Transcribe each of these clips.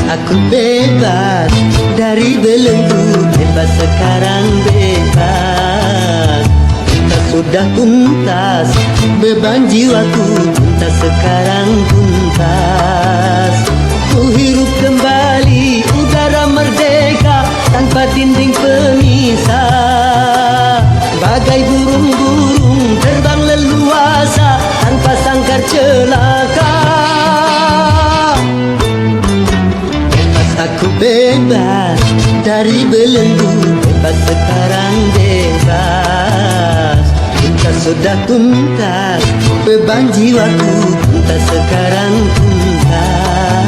Aku bebas dari belenggu, bebas sekarang bebas. Tuntas sudah tuntas, beban jiwaku tuntas sekarang tuntas. Ku hirup kembali udara merdeka tanpa dinding pemisah. Bagai burung-burung terbang leluasa tanpa sangkar celaka. Aku bebas dari belenggu, bebas sekarang bebas. Tuntas sudah tuntas, beban jiwaku tuntas sekarang tuntas.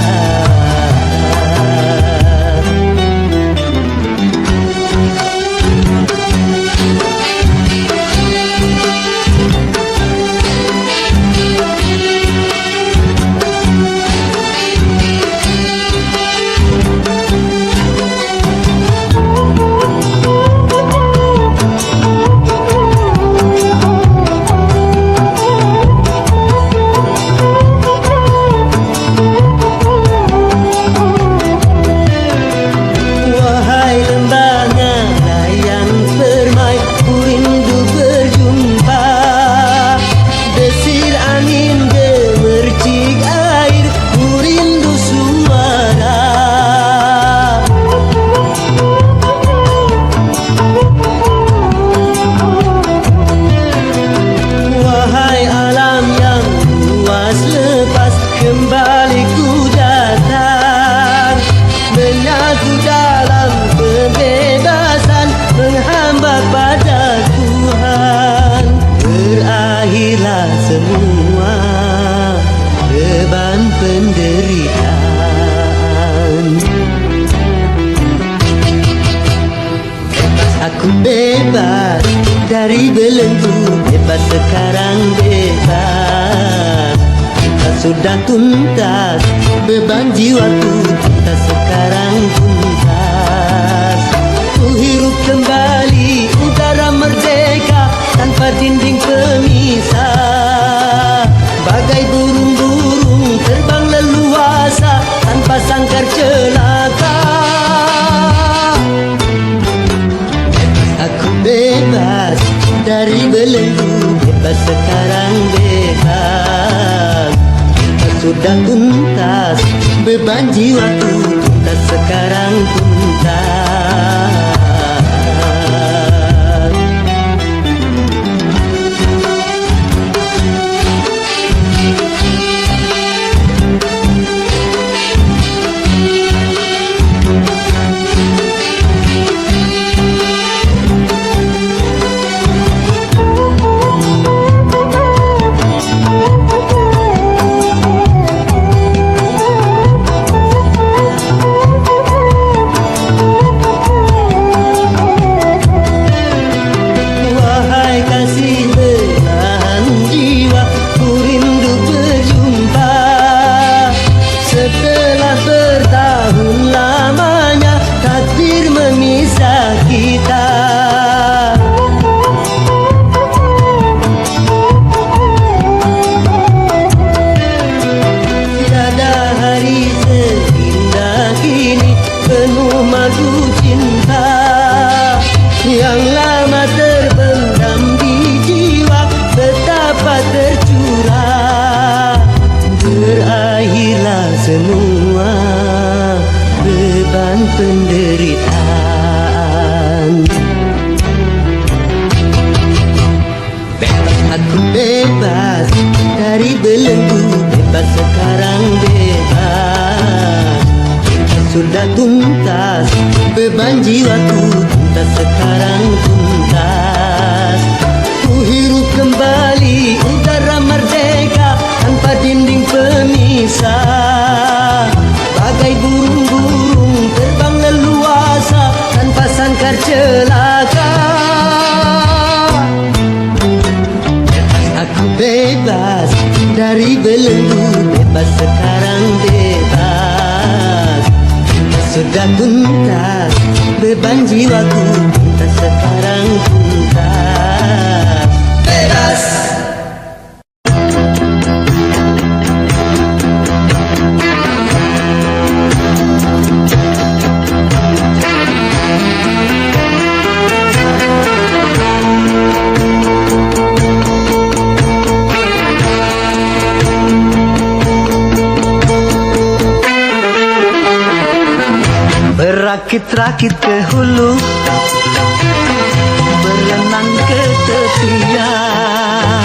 Semua beban penderitaan. Aku bebas dari belenggu, bebas sekarang bebas. Tuntas sudah tuntas, beban jiwaku tuntas sekarang tuntas. Ku hirup kembali udara merdeka tanpa dinding pemisah. Bagai burung-burung terbang leluasa tanpa sangkar celaka. Aku bebas dari belenggu, bebas sekarang bebas. Tuntas sudah tuntas, beban jiwaku tuntas sekarang tuntas. Yang lama terpendam di jiwa betapa tercurah. Berakhirlah semua beban penderitaan. Aku bebas dari belenggu, bebas sekarang bebas. Sudah tuntas, beban jiwaku tuntas sekarang tuntas. dari belenggu, bebas sekarang bebas. Kita sudah tuntas, beban jiwaku kita sekarang tuntas. Bebas. Berakit-rakit ke hulu, berenang ke tepian.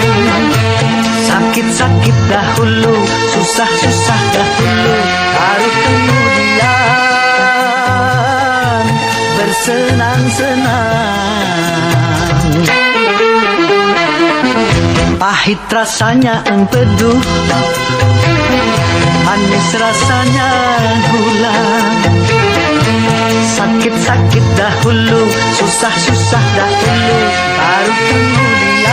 Sakit-sakit dahulu, susah-susah dahulu, baru kemudian bersenang-senang. Pahit rasanya empedu, manis rasanya gula. Sakit-sakit dahulu, susah-susah dahulu, baru kemudian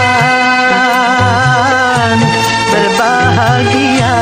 berbahagia.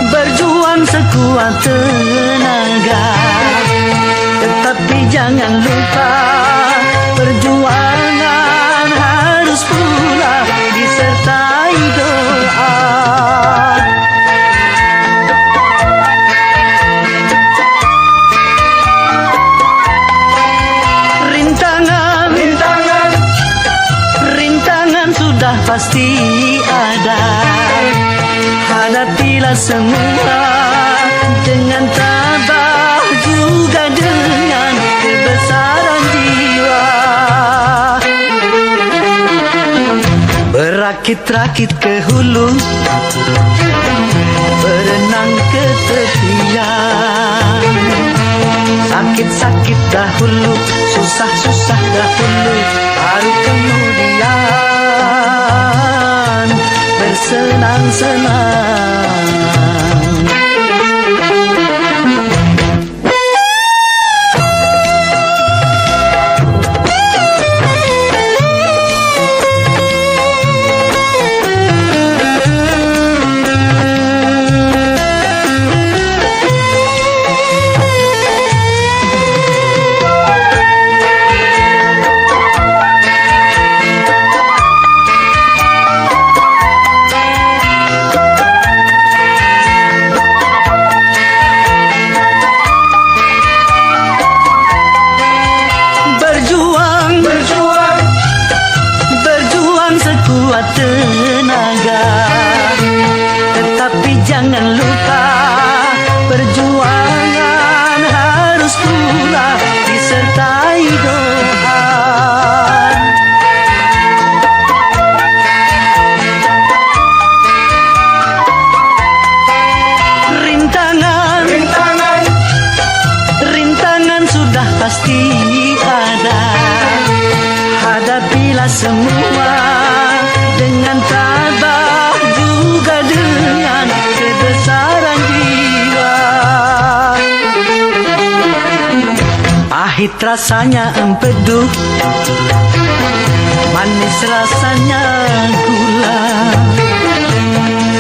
Berjuang sekuat tenaga, tetapi jangan lupa perjuangan harus pula disertai doa. Rintangan sudah pasti ada. Hadapilah semua dengan tabah, juga dengan kebesaran jiwa. Berakit-rakit ke hulu, berenang ke tepian. Sakit-sakit dahulu, susah-susah dahulu, baru kemudian bersenang-senang. Sekuat tenaga, tetapi jangan lupa perjuangan harus pula disertai doa. Rintangan sudah pasti ada. Hadapilah semua dengan tabah, juga dengan kebesaran jiwa. Pahit rasanya empedu, manis rasanya gula.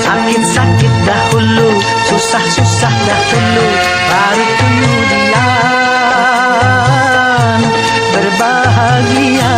Sakit-sakit dahulu, susah-susah dahulu, baru kemudian berbahagia.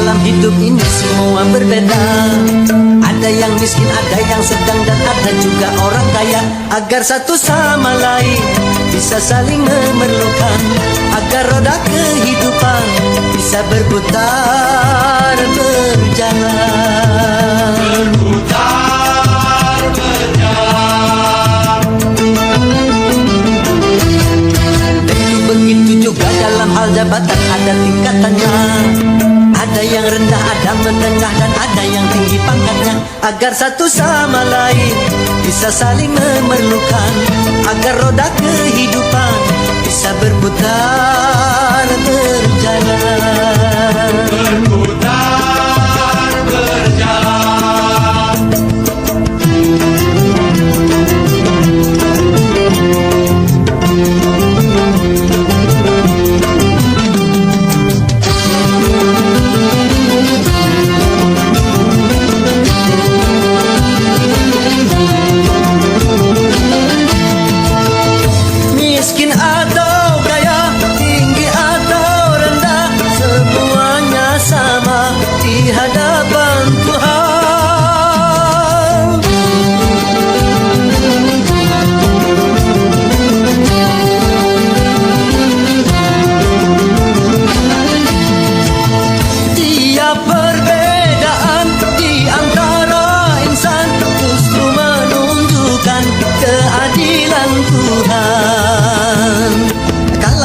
dalam hidup ini semua berbeda. Ada yang miskin, ada yang sedang, dan ada juga orang kaya. Agar satu sama lain bisa saling memerlukan, agar roda kehidupan bisa berputar berjalan. Berputar berjalan. Dan begitu juga dalam hal jabatan ada tingkatannya. Ada yang rendah, ada menengah, dan ada yang tinggi pangkatnya. Agar satu sama lain bisa saling memerlukan, agar roda kehidupan bisa berputar berjalan. Berputar berjalan.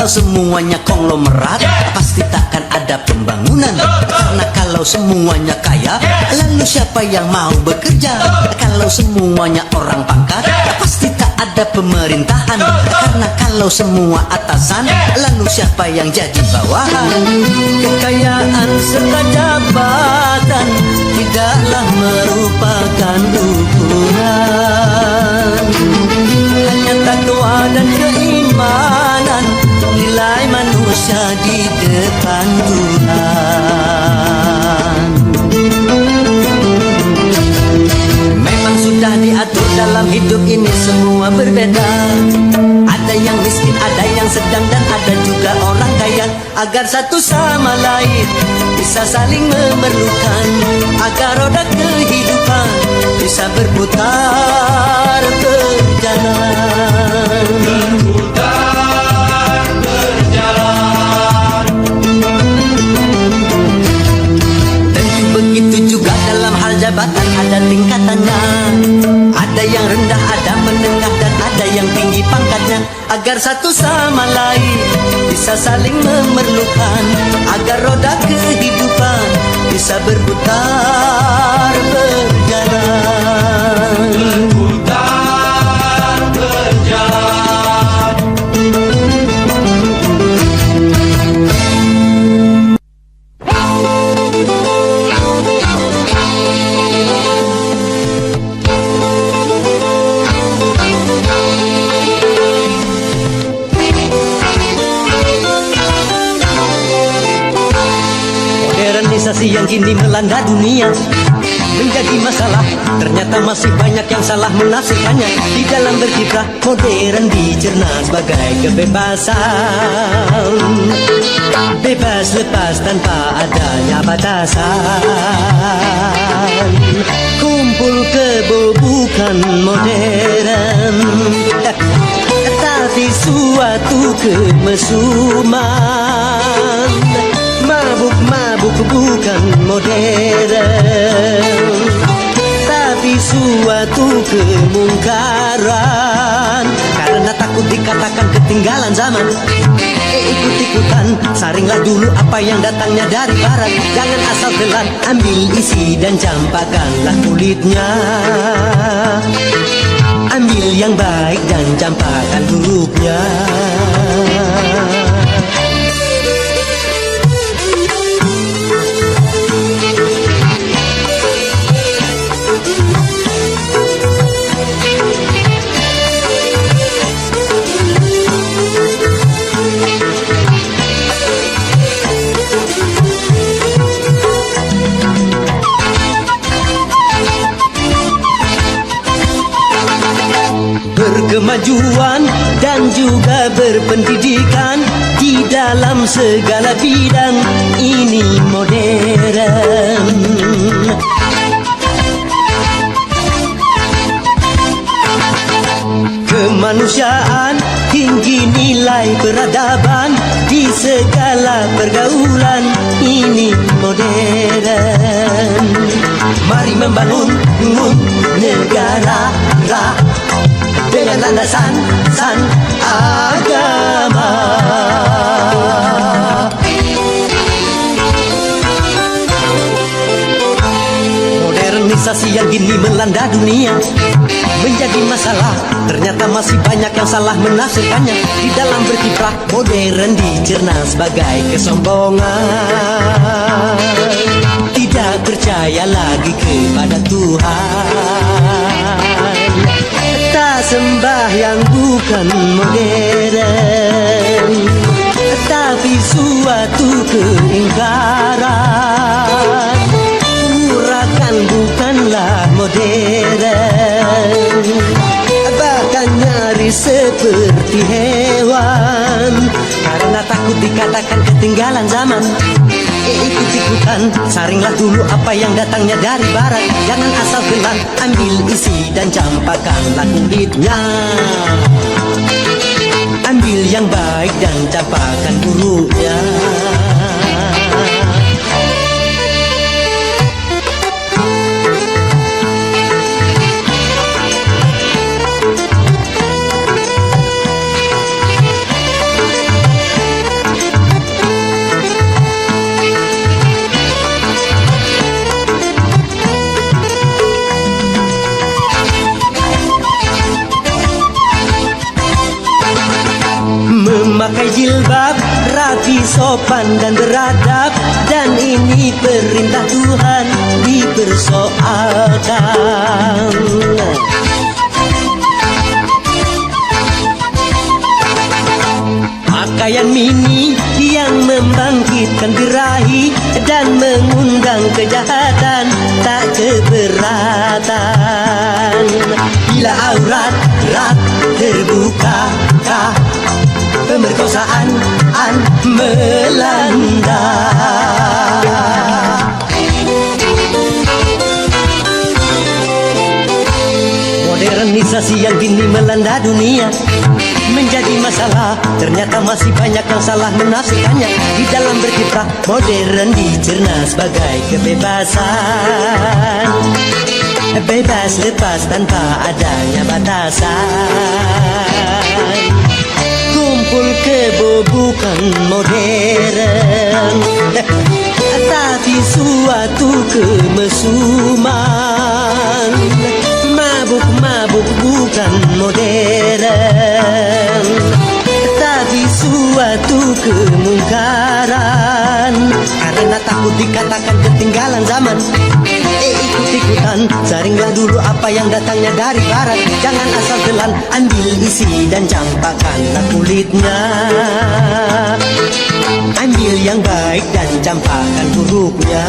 Semuanya konglomerat, pasti takkan ada pembangunan. Karena kalau semuanya kaya, lalu siapa yang mau bekerja? Kalau semuanya orang pangkat, pasti tak ada pemerintahan. Karena kalau semua atasan, lalu siapa yang jadi bawahan? Kekayaan serta jabatan tidaklah merupakan ukuran. Hanya takwa dan keimanan nilai manusia di depan Tuhan. Memang sudah diatur dalam hidup ini semua berbeda. Ada yang miskin, ada yang sedang, dan ada juga orang kaya. Agar satu sama lain bisa saling memerlukan, agar roda kehidupan bisa berputar berjalan. Jabatan ada tingkatannya. Ada yang rendah, ada menengah, dan ada yang tinggi pangkatnya. Agar satu sama lain bisa saling memerlukan, agar roda kehidupan bisa berputar berjalan. Berputar berjalan. Yang kini melanda dunia menjadi masalah. Ternyata masih banyak yang salah menafsirkannya. Di dalam berkiprah modern dicerna sebagai kebebasan, bebas lepas tanpa adanya batasan. Kumpul kebo bukan modern, tapi suatu kemesuman. Mabuk-mabuk bukan modern, tapi suatu kemungkaran. Karena takut dikatakan ketinggalan zaman, ikut-ikutan, saringlah dulu apa yang datangnya dari barat. Jangan asal telan, ambil isi dan campakkanlah kulitnya. Ambil yang baik dan campakkan hurufnya. Berkemajuan dan juga berpendidikan di di dalam segala bidang ini modern. Kemanusiaan tinggi nilai peradaban di segala pergaulan ini modern. Mari membangun negara dengan landasan agama. Modernisasi yang kini melanda dunia menjadi masalah. Ternyata masih banyak yang salah menafsirkannya. Di dalam berkiprah modern dicerna sebagai kesombongan. Tidak percaya lagi kepada Tuhan. Tak sembahyang bukan modern, tapi suatu keingkaran. Urakan bukanlah modern, bahkan nyaris seperti hewan. Karena takut dikatakan ketinggalan zaman, ikut-ikutan, saringlah dulu apa yang datangnya dari barat. Jangan asal telan, ambil isi dan campakkanlah kulitnya. Ambil yang baik dan campakkan buruknya. Memakai jilbab, rapi, sopan dan beradab, dan ini perintah Tuhan dipersoalkan. Pakaian mini yang membangkitkan birahi dan mengundang kejahatan tak keberatan. Bila aurat terbuka, pemerkosaan melanda. Modernisasi yang kini melanda dunia menjadi masalah. Ternyata masih banyak yang salah menafsirkannya. Di dalam berkiprah modern dicerna sebagai kebebasan. Bebas lepas tanpa adanya batasan. Kumpul kebo bukan modern, tapi suatu kemesuman. Mabuk bukan modern, tapi suatu kemungkaran. Karena takut dikatakan ketinggalan zaman, ikut-ikutan, saringlah dulu apa yang datangnya dari barat. Jangan asal telan, ambil isi dan campakkanlah kulitnya. Ambil yang baik dan campakkan buruknya.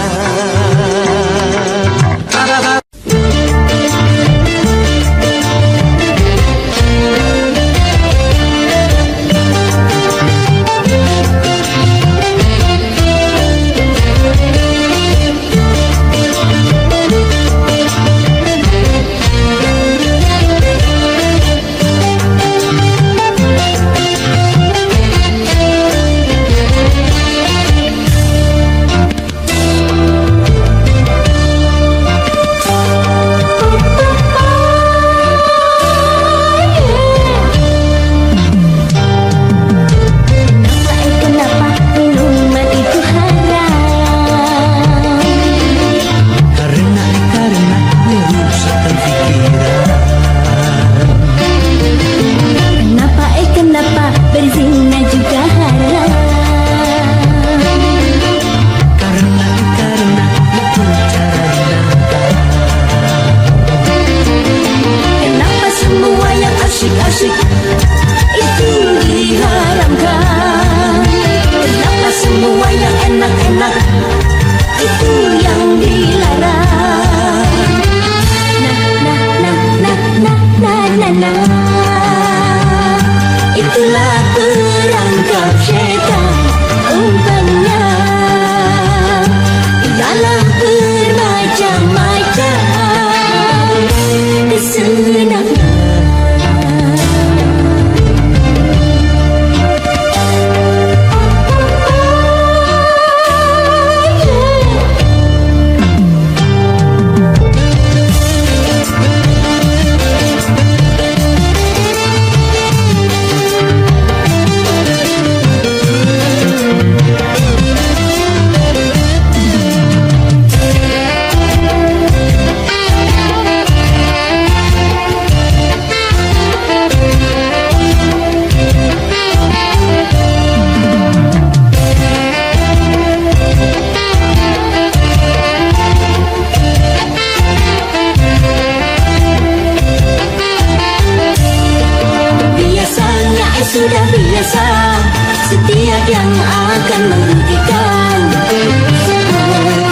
akan merugikan.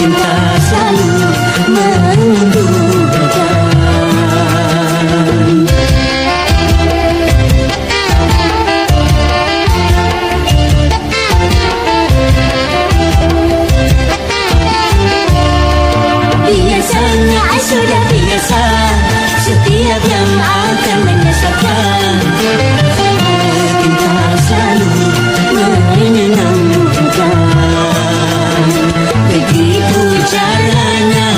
Cinta selalu menguntungkan. Biasanya sudah biasa, setiap yang akan menyesatkan. Cinta selalu menyenangkan. Begitu caranya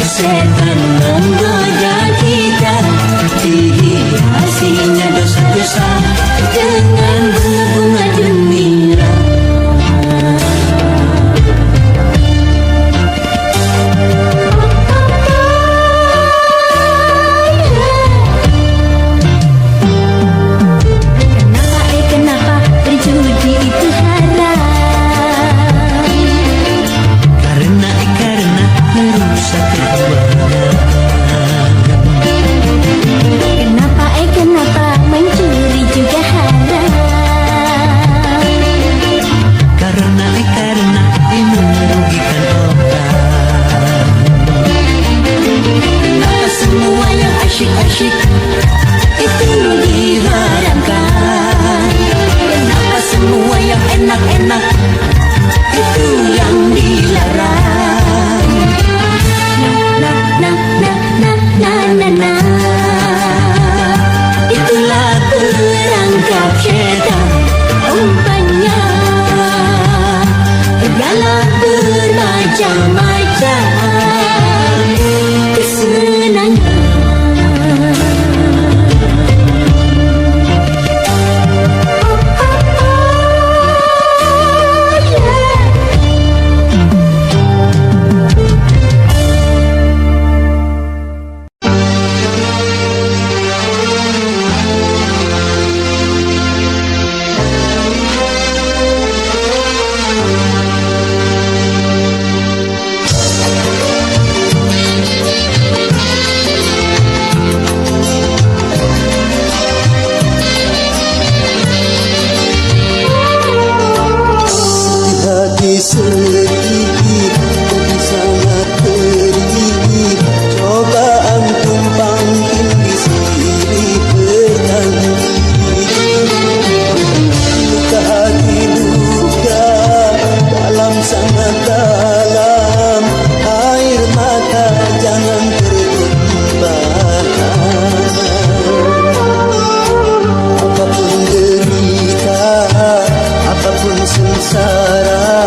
setan menggoda kita, dihiasinya dosa-dosa dengan bunga-bunga gembira. Kenapa berjudi itu haram? Karena merusak keuangan. Kenapa mencuri juga haram? Karena merugikan orang. Kenapa semua yang asyik-asyik itu diharamkan? Kenapa semua yang enak-enak itu yang dilarang? Na. Itulah perangkap syaitan, umpannya segala bermacam-macam kesenangan. Hati sedih jadi sangat pedih, cobaan tumpang tindih silih berganti. Luka hati luka dalam sangat dalam, air mata jangan tertumpahkan. Apapun derita, apapun sengsara,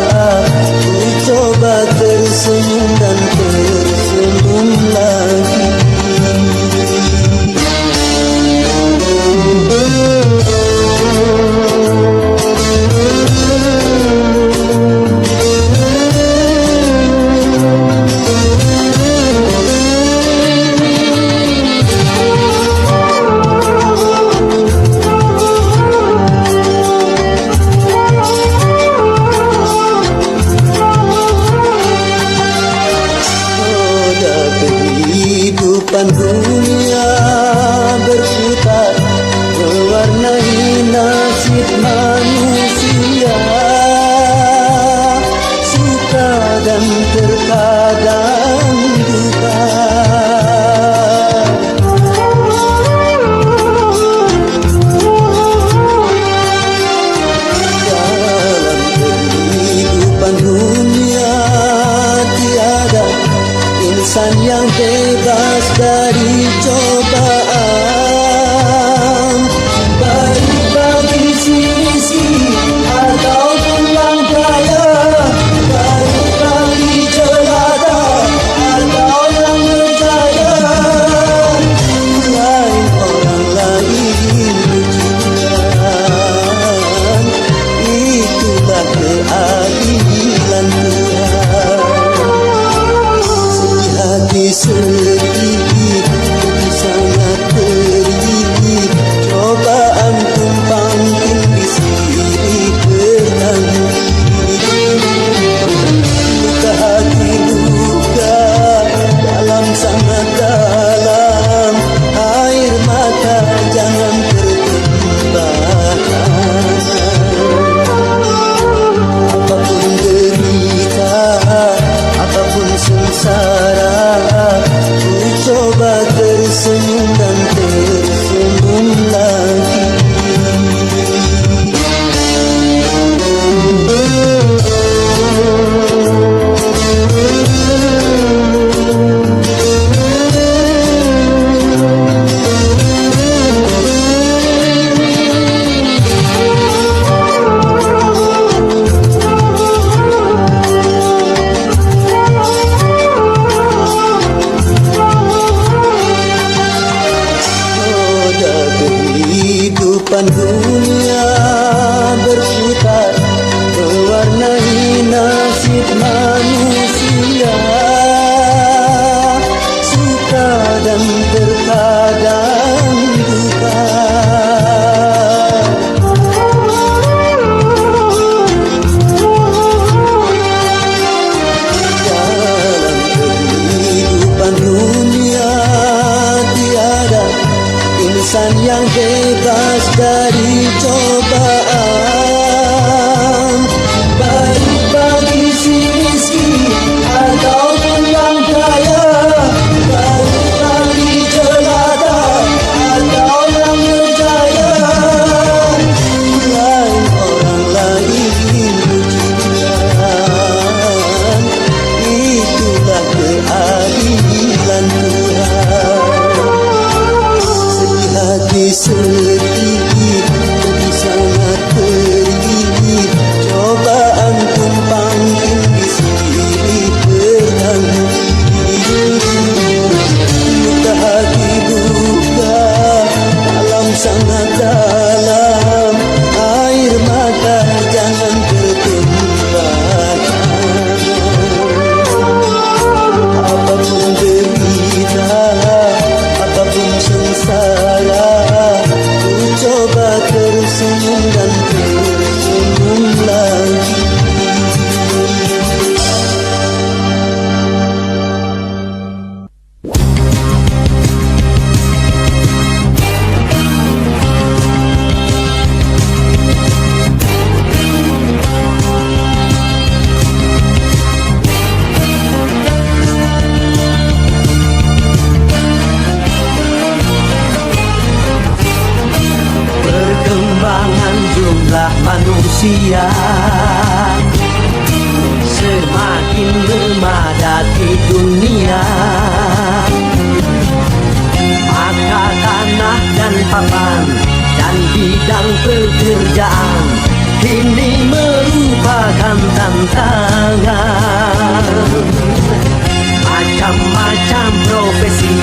pekerjaan kini merupakan tantangan. Macam-macam profesi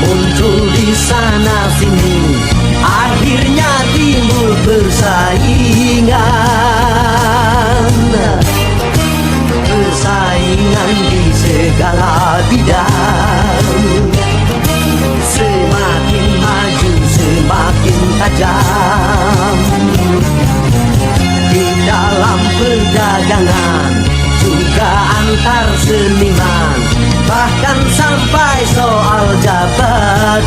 muncul di sana sini, akhirnya timbul persaingan. Persaingan di segala bidang, semakin maju semakin tajam. Di dalam perdagangan juga antar seniman, bahkan sampai soal jabatan.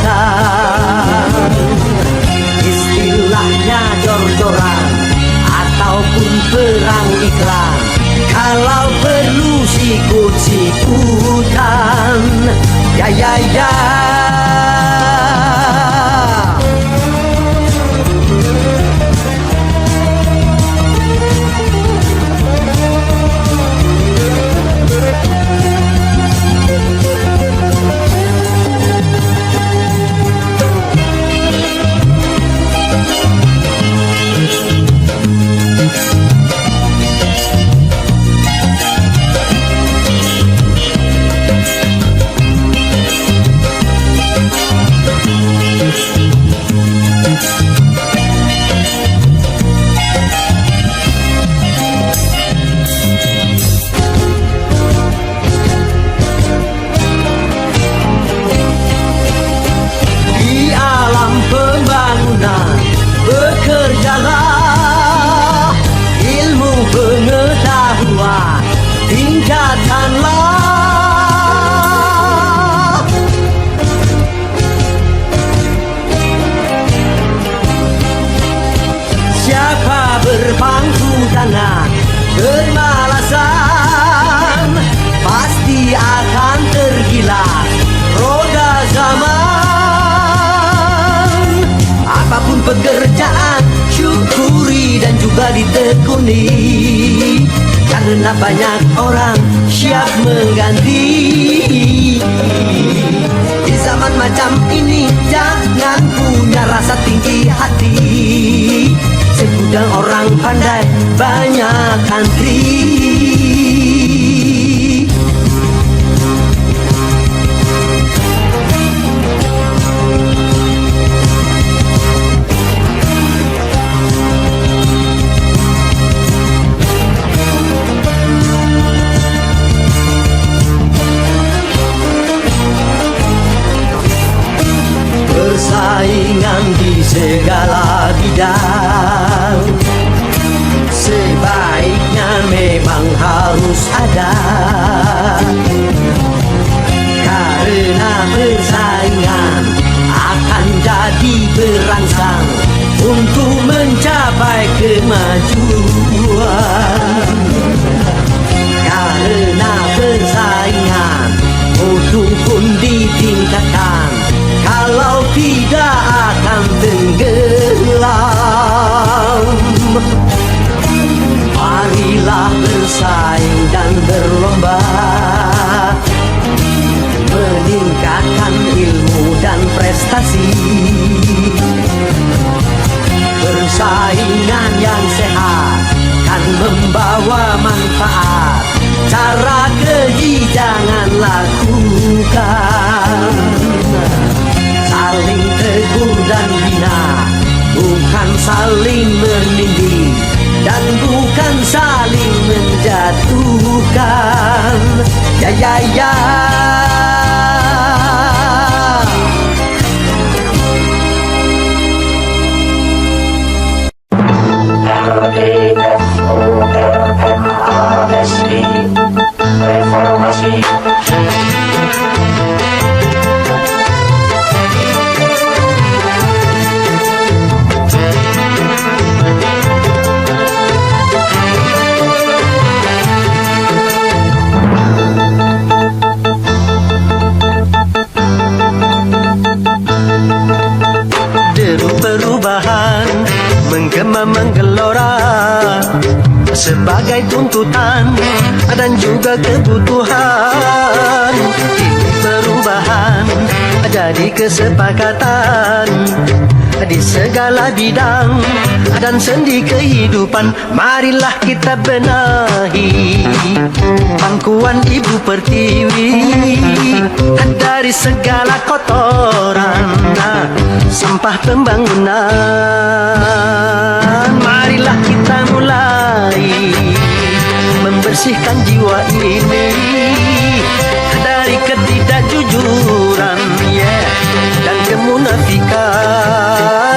Istilahnya jor-joran ataupun perang iklan, kalau perlu sikut-sikutan. Ya ya ya. Bekerjalah, ilmu pengetahuan tingkatkanlah. Siapa berpangku tangan bermalasan, pasti akan tergilas roda zaman. Apapun pekerjaan, syukuri dan juga ditekuni, karena banyak orang siap mengganti. Di zaman macam ini jangan punya rasa tinggi hati, segudang orang pandai banyak antri. Persaingan di segala bidang, sebaiknya memang harus ada, karena persaingan akan jadi perangsang untuk mencapai kemajuan. Karena persaingan mutu pun ditingkatkan, kalau tidak akan tenggelam. Marilah bersaing dan berlomba, meningkatkan ilmu dan prestasi. Persaingan yang sehat kan membawa manfaat, cara keji jangan lakukan. Saling tegur dan bina, bukan saling menindih, dan bukan saling menjatuhkan. Ya ya ya. Perubahan menggema menggelora sebagai tuntutan dan juga kebutuhan. Ini perubahan jadi kesepakatan di segala bidang dan sendi kehidupan. Marilah kita benahi pangkuan Ibu Pertiwi dari segala kotoran sampah pembangunan. Marilah kita mulai membersihkan jiwa ini dari ketidakjujuran dan kemunafikan.